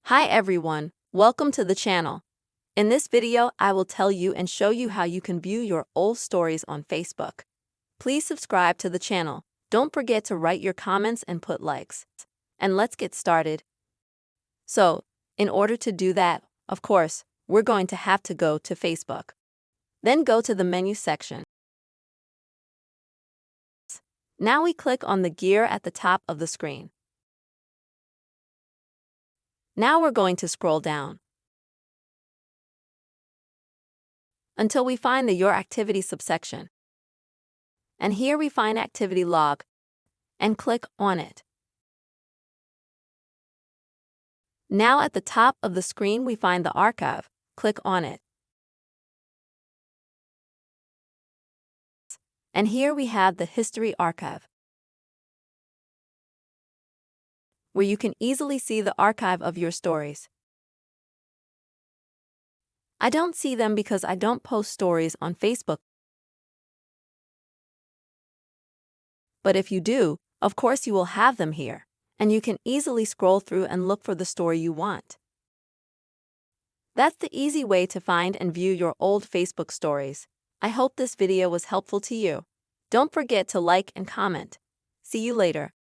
Hi everyone, welcome to the channel. In this video, I will tell you and show you how you can view your old stories on Facebook. Please subscribe to the channel. Don't forget to write your comments and put likes. And let's get started. So, in order to do that, of course, we're going to have to go to Facebook. Then go to the menu section. Now we click on the gear at the top of the screen. Now we're going to scroll down until we find the Your Activity subsection. And here we find Activity Log, and click on it. Now at the top of the screen we find the Archive, click on it. And here we have the History Archive, where you can easily see the archive of your stories. I don't see them because I don't post stories on Facebook. But if you do, of course you will have them here, and you can easily scroll through and look for the story you want. That's the easy way to find and view your old Facebook stories. I hope this video was helpful to you. Don't forget to like and comment. See you later.